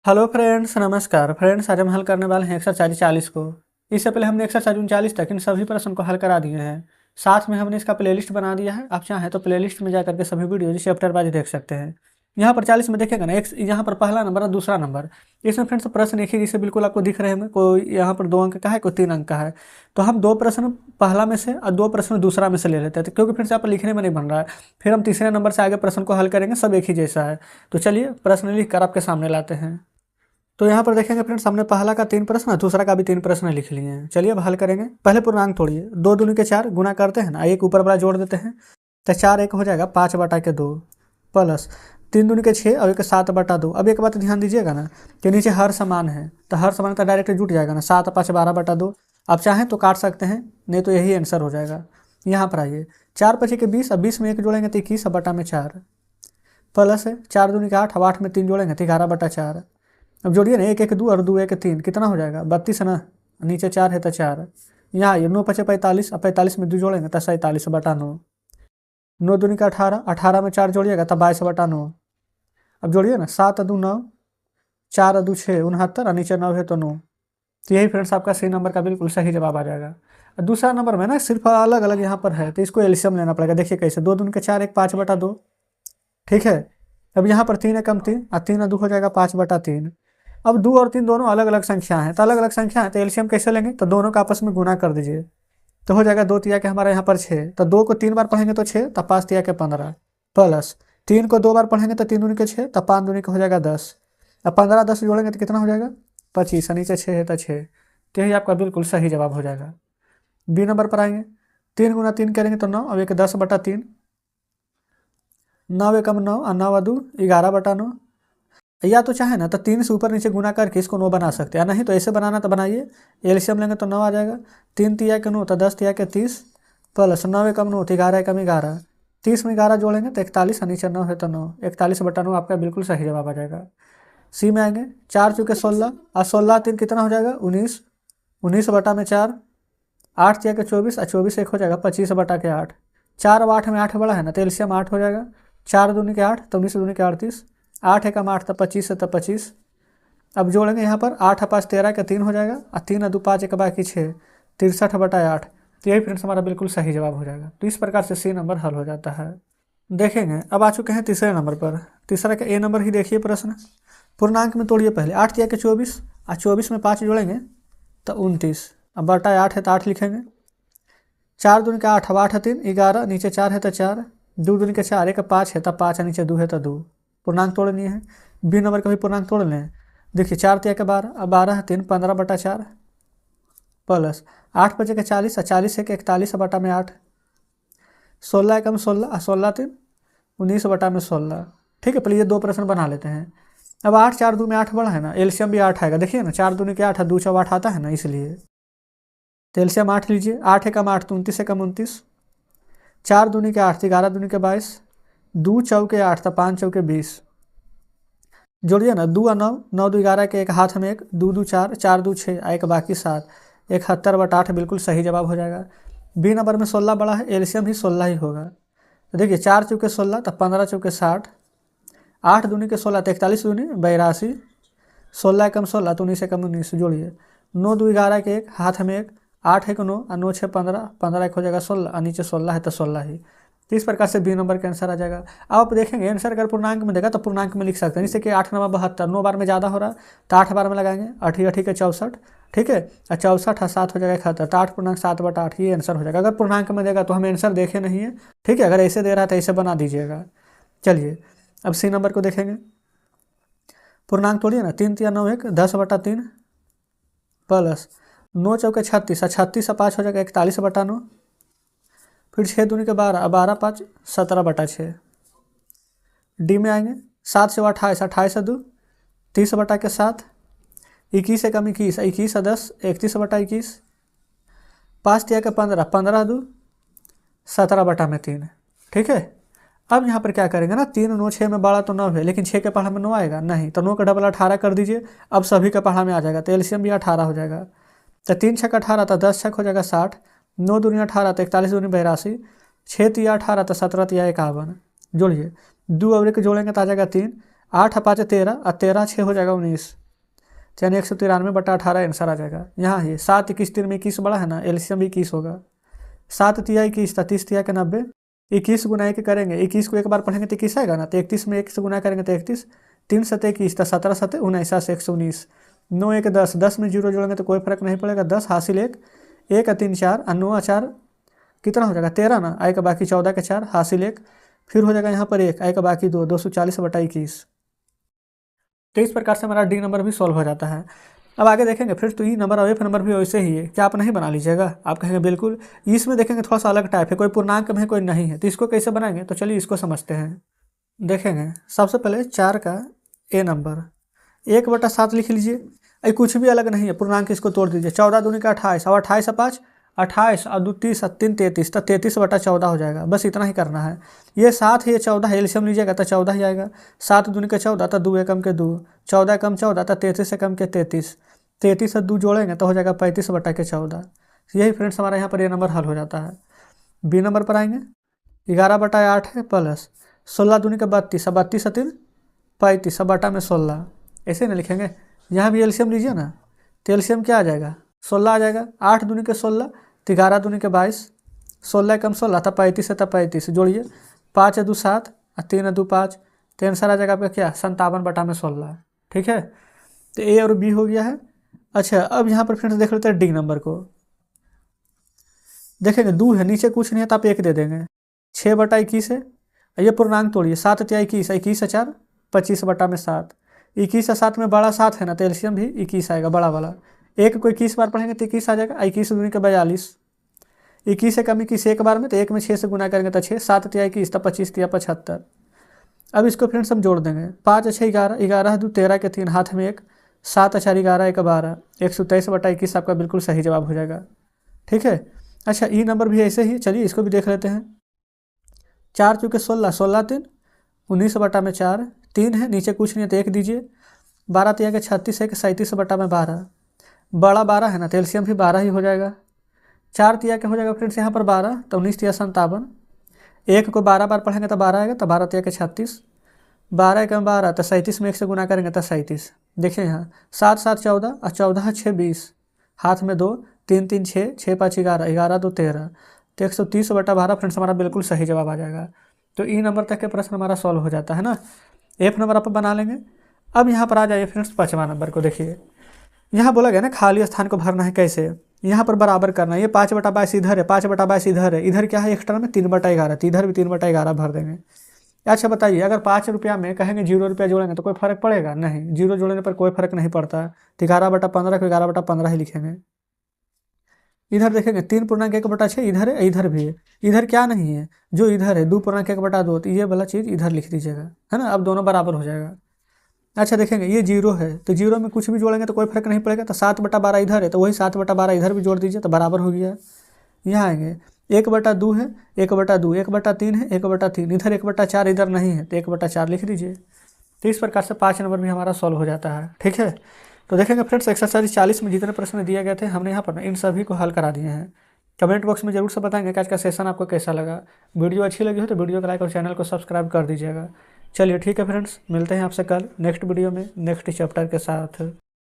Hello friends, नमस्कार friends. आज हम हल करने वाले हैं एक्सरसाइज 40 को। इससे पहले हमने एक्सरसाइज 39 तक इन सभी प्रश्न को हल करा दिए हैं। साथ में हमने इसका प्लेलिस्ट बना दिया है। आप चाहें तो प्लेलिस्ट में जाकर के सभी वीडियो चैप्टर वाइज देख सकते हैं। यहाँ पर 40 में देखेगा ना, एक यहाँ पर पहला नंबर और दूसरा नंबर। इसमें फ्रेंड्स प्रश्न एक ही जैसे बिल्कुल आपको दिख रहे हैं। कोई यहाँ पर 2 अंक का है, कोई 3 अंक का है। तो हम 2 प्रश्न पहला में से और 2 प्रश्न दूसरा में से ले लेते हैं, क्योंकि फ्रेंड्स यहाँ पर लिखने में नहीं बन रहा है। फिर हम तीसरे नंबर से आगे प्रश्न को हल करेंगे, सब एक ही जैसा है। तो चलिए प्रश्न लिख कर आपके सामने लाते हैं। तो यहाँ पर देखेंगे फ्रेंड्स, हमने पहला का 3 प्रश्न, दूसरा का भी 3 प्रश्न लिख लिए हैं। चलिए अब हल करेंगे। पहले पूर्णांक तोड़िए। 2 दूनी के 4 गुना करते हैं ना, एक ऊपर वाला जोड़ देते हैं तो 4 एक हो जाएगा 5/2 प्लस 3 दूनी के 6 और एक 7/2। अब एक बात ध्यान दीजिएगा ना कि नीचे हर समान है, तो हर समान तो डायरेक्ट जुट जाएगा ना, 7 5 12/2। आप चाहें तो काट सकते हैं, नहीं तो यही आंसर हो जाएगा। यहाँ पर आइए, 4 5 के 20, अब 20 में 1 जोड़ेंगे तो 21/4 प्लस है 4 दूनी के 8, अब 8 में 3 जोड़ेंगे तो 11/4। अब जोड़िए ना, 1 1 2 और 2 1 3, कितना हो जाएगा 32 ना। नीचे 4 है तो 4। यहाँ ये 9 5 45, अब 45 में 2 जोड़ेंगे तो 47/9। 9 दूनी का 18, 18 में 4 जोड़िएगा तो 22/9। अब जोड़िए ना, 7 2 9, 4 2 6 69, और नीचे 9 है तो 9। तो यही फ्रेंड्स आपका सी नंबर का बिल्कुल सही जवाब आ जाएगा। दूसरा नंबर में ना सिर्फ अलग अलग यहाँ पर है, तो इसको एलसीएम लेना पड़ेगा। देखिए कैसे, 2 दूनी के 4 1 5/2, ठीक है। अब यहाँ पर 3 एकम 3 और 3 और 2 हो जाएगा 5/3। अब 2 और 3 दोनों अलग अलग संख्या हैं, तो अलग अलग संख्या है तो एलसीएम कैसे लेंगे, तो दोनों का आपस में गुना कर दीजिए। तो हो जाएगा 2 तिया के हमारा यहाँ पर 6, तो 2 को 3 बार पढ़ेंगे तो 6, तो 5 तिया के 15 प्लस 3 को 2 बार पढ़ेंगे तो 3 दूनी के 6, तो 5 दूनी का हो जाएगा 10। अब 15 10 जोड़ेंगे तो कितना हो जाएगा 25, नीचे 6 है तो 6। तो यही आपका बिल्कुल सही जवाब हो जाएगा। बी नंबर पर आएंगे, 3 गुना 3 करेंगे तो 9, अब एक 10/3, 9 एकम 9 और 9 2 11/9। या तो चाहे ना तो 3 से ऊपर नीचे गुना करके इसको 9 बना सकते हैं, नहीं तो ऐसे बनाना तो बनाइए। एलसीएम लेंगे तो 9 आ जाएगा। 3 तिया के 9 तो 10 तिया के 30 प्लस 9 एकम 9 तो 11 एकम 11। 30 में 11 जोड़ेंगे तो 41, और नीचे 9 है तो 9, 41/9 आपका बिल्कुल सही जवाब आ जाएगा। सी में आएंगे, 4 चौके 16 और 16 3 कितना हो जाएगा 19, 19/4। 8 तिया के 24 और 24 एक हो जाएगा 25/8। 4 और 8 में 8 बड़ा है ना, तो एलसीएम 8 हो जाएगा। 4 दूनी के 8 तो 19 दूनी के 38, 8 एकम 8 तो 25 है तो 25। अब जोड़ेंगे यहाँ पर 8 5 13 का 3 हो जाएगा, और 3 और 2 5 एक बाकी 6, 63/8। तो यही फ्रेंड्स हमारा बिल्कुल सही जवाब हो जाएगा। तो इस प्रकार से सी नंबर हल हो जाता है। देखेंगे अब आ चुके हैं तीसरे नंबर पर। तीसरा का ए नंबर ही देखिए प्रश्न। पूर्णांक में तोड़िए पहले। 8 तिया के 24 और 24 में 5 जोड़ेंगे तो 29, अब बटा 8 है तो 8 लिखेंगे। 4 दूनी का 8, अब 8 3 11, नीचे 4 है तो 4, 2 दूनी के 4 एक 5 है तो 5, नीचे 2 है तो 2। पूर्णांक तोड़नी है। बी नंबर का भी पूर्णांक तोड़ लें। देखिए 4 तिया के 12, अब 12 3 15/4 प्लस 8 5 के 40 और 40 एक 41/8। 16 एकम 16 और 16 3 19/16। ठीक है, पहले ये 2 प्रश्न बना लेते हैं। अब 8 4 2 में 8 बड़ा है ना, एलसीएम भी 8 आएगा। देखिए ना, 4 दूनी के 8 2 4 8 आता है ना, इसलिए तो एलसीएम 8 लीजिए। 8 एकम 8 तो 29 एकम 29। 4 दूनी के 8 11 दूनी के 22, 2 चौके 8 तो 5 चौके 20। जोड़िए ना, 2 और 9, 9 2 11 के एक हाथ में 1, 2 2 4, 4 2 6, एक बाकी 7, 71/8 बिल्कुल सही जवाब हो जाएगा। बी नंबर में 16 बड़ा है, एलसीएम भी 16 ही होगा। तो देखिए 4 चौके 16 तो 15 चौके 60, 8 दूनी के 16 तो 41 दूनी 82, 16 एकम 16 तो 19 एकम 19। जोड़िए 9 2 11 के एक हाथ में 1, 8 1 9 और 9 6 15, 15 एक हो जाएगा 16, और नीचे 16 है तो 16 ही। तो इस प्रकार से बी नंबर का आंसर आ जाएगा। अब आप देखेंगे आंसर अगर पूर्णांक में देगा तो पूर्णांक में लिख सकते हैं, जैसे कि 8 9 72, 9 बार में ज़्यादा हो रहा है तो 8 बार में लगाएंगे, 8 8 के 64, ठीक है, और 64 और 7 हो जाएगा 71, तो 8.7/8 ये आंसर हो जाएगा। अगर पूर्णांक में देगा तो हमें आंसर देखे नहीं है, ठीक है। अगर ऐसे दे रहा है तो ऐसे बना दीजिएगा। चलिए अब सी नंबर को देखेंगे। पूर्णांक तोड़िए ना, 3 3 9 1 10/3 प्लस 9 चौके 36 और 36 और 5 हो जाएगा 41/9। फिर 6 दूनी के 12, 12 5 17/6। डी में आएंगे, 7 से 28, 28 से 2 30/7, 21 एकम 21, 21 से 10 31/21, 5 तिया के 15, 15 2 17/3। ठीक है। अब यहाँ पर क्या करेंगे ना, 3 9 6 में बड़ा तो 9 है, लेकिन 6 के पढ़ा में 9 आएगा नहीं, तो 9 का डबल 18 कर दीजिए। अब सभी का पढ़ा में आ जाएगा, तो एलसीएम भी 18 हो जाएगा। तो 3 छक 18 तो 10 छक हो जाएगा 60, 9 दूनी 18 तो 41 दूनी 82, 6 तिया 18 तो 17 तिया 51। जोड़िए 2 और 1 जोड़ेंगे तो आ जाएगा 3, 8 5 13 और 13 6 हो जाएगा 19, यानी 193/18 आंसर आ जाएगा। यहाँ ये 7 21 3 में 21 बड़ा है ना, एलसीएम 21 होगा। 7 तिया 21, 30 तिया के 90, 21 गुना 1 करेंगे, 21 को एक बार पढ़ेंगे तो 21 आएगा ना, तो 31 में 1 से गुना करेंगे तो 31, 3 7 21 तो 17 7 19 से 119, 9 1 10, 10 में 0 जोड़ेंगे तो कोई फर्क नहीं पड़ेगा, 10 हासिल 1, 1 3 4 और 9 4 कितना हो जाएगा 13 ना, आएगा बाकी 14 के 4 हासिल 1, फिर हो जाएगा यहाँ पर 1, आएगा बाकी 2, 240/21। तो इस प्रकार से हमारा डी नंबर भी सॉल्व हो जाता है। अब आगे देखेंगे फिर तो ई नंबर और एफ नंबर भी वैसे ही है, क्या आप नहीं बना लीजिएगा? आप कहेंगे बिल्कुल, इसमें देखेंगे थोड़ा सा अलग टाइप है, कोई पूर्णांक में है कोई नहीं है, तो इसको कैसे बनाएंगे? तो चलिए इसको समझते हैं। देखेंगे सबसे पहले 4 का ए नंबर 1/7 लिख लीजिए, अरे कुछ भी अलग नहीं है, पूर्णांक इसको तोड़ दीजिए, 14 दूनी का 28, और 28 5 28 और 2 30 3 33, तो 33/14 हो जाएगा। बस इतना ही करना है। ये 7 है, ये 14 है, एलसीएम लीजिएगा तो 14 ही आएगा। 7 दूनी का 14 तो 2 एकम के 2, 14 एकम 14 तो 33 एकम के 33, 33 से 2 जोड़ेंगे तो हो जाएगा 35/14। यही फ्रेंड्स हमारा यहाँ पर ये नंबर हल हो जाता है। बी नंबर पर आएंगे, 11/8 है प्लस 16 दूनी का 32, 32 3 35 बटा में 16, ऐसे ना लिखेंगे। यहाँ भी एलसीएम लीजिए ना, तो एलसीएम क्या आ जाएगा 16 आ जाएगा। 8 दूनी के 16 तो 11 दूनी के 22, 16 एकम 16 था 35 था 35, जोड़िए 5 2 7 और 3 2 5, तो आंसर आ जाएगा आपका क्या 57/16। ठीक है, तो ए और बी हो गया है। अच्छा अब यहाँ पर फ्रेंड्स देख लेते हैं डी नंबर को। देखेंगे 2 है, नीचे कुछ नहीं है तो आप 1 दे देंगे। 6/21 है, ये पूर्णांक तोड़िए, 7 तिया 21, 21 से 4 25/7, 21 से 7 में बड़ा 7 है ना, तो एलसीएम भी 21 आएगा बड़ा वाला। 1 को 21 बार पढ़ेंगे तो 21 आ जाएगा। 21 दूनी का 42, 21 से कम 21 एक बार में, तो 1 में 6 से गुना करेंगे तो 6, 7 तिया 21 तो 25 तिया 75। अब इसको फ्रेंड्स हम जोड़ देंगे, 5 6 11, 11 2 13 के 3 हाथ में 1, 7 4 11 1 12, 123/21 आपका बिल्कुल सही जवाब हो जाएगा। ठीक है। अच्छा ई नंबर भी ऐसे ही, चलिए इसको भी देख लेते हैं। 4 चूँकि 16, 16 3 19/4, 3 है नीचे कुछ नहीं है तो 1 दीजिए। 12 तिया के 36 है कि 37/12, बड़ा 12 है ना, तो एलसीएम भी 12 ही हो जाएगा। 4 तिया के हो जाएगा फ्रेंड्स यहाँ पर 12, तो 19 तिया 57, 1 को 12 बार पढ़ेंगे तो 12 आएगा, तो 12 तिया के 36, 12 एकम 12 तो 37 में 1 से गुना करेंगे तो 37। देखिए यहाँ 7 7 14 और 14 6 20, हाथ में 2, 3 3 6, 6 5 11, 11 2 13, तो 130/12 फ्रेंड्स हमारा बिल्कुल सही जवाब आ जाएगा। तो ई नंबर तक के प्रश्न हमारा सॉल्व हो जाता है ना। एफ नंबर आप बना लेंगे। अब यहाँ पर आ जाइए फ्रेंड्स 5वां नंबर को। देखिए यहाँ बोला गया ना खाली स्थान को भरना है कैसे, यहाँ पर बराबर करना है। ये 5/22 इधर है, 5/22 इधर है, इधर क्या है एक्स्ट्रा में 3/11, तो इधर भी 3/11 भर देंगे। अच्छा बताइए, अगर 5 रुपया में कहेंगे 0 रुपया जोड़ेंगे तो कोई फर्क पड़ेगा? नहीं, 0 जोड़ने पर कोई फर्क नहीं पड़ता। तो 11/15 को 11/15 ही लिखेंगे। इधर देखेंगे 3.1/6 इधर है, इधर भी है, इधर क्या नहीं है, जो इधर है 2.1/2, तो ये वाला चीज़ इधर लिख दीजिएगा, है ना। अब दोनों बराबर हो जाएगा। अच्छा देखेंगे ये 0 है, तो 0 में कुछ भी जोड़ेंगे तो कोई फर्क नहीं पड़ेगा। तो 7/12 इधर है, तो वही 7/12 इधर भी जोड़ दीजिए, तो बराबर हो गया। यहाँ आएंगे 1/2 है, 1/2, 1/3 है, 1/3, इधर 1/4 इधर नहीं है, तो 1/4 लिख दीजिए। तो इस प्रकार से 5 नंबर भी हमारा सॉल्व हो जाता है। ठीक है, तो देखेंगे फ्रेंड्स एक्सरसाइज 40 में जितने प्रश्न दिए गए थे हमने यहाँ पर इन सभी को हल करा दिए हैं। कमेंट बॉक्स में जरूर से बताएंगे कि आज का सेशन आपको कैसा लगा। वीडियो अच्छी लगी हो तो वीडियो को लाइक और चैनल को सब्सक्राइब कर दीजिएगा। चलिए ठीक है फ्रेंड्स, मिलते हैं आपसे कल नेक्स्ट वीडियो में नेक्स्ट चैप्टर के साथ।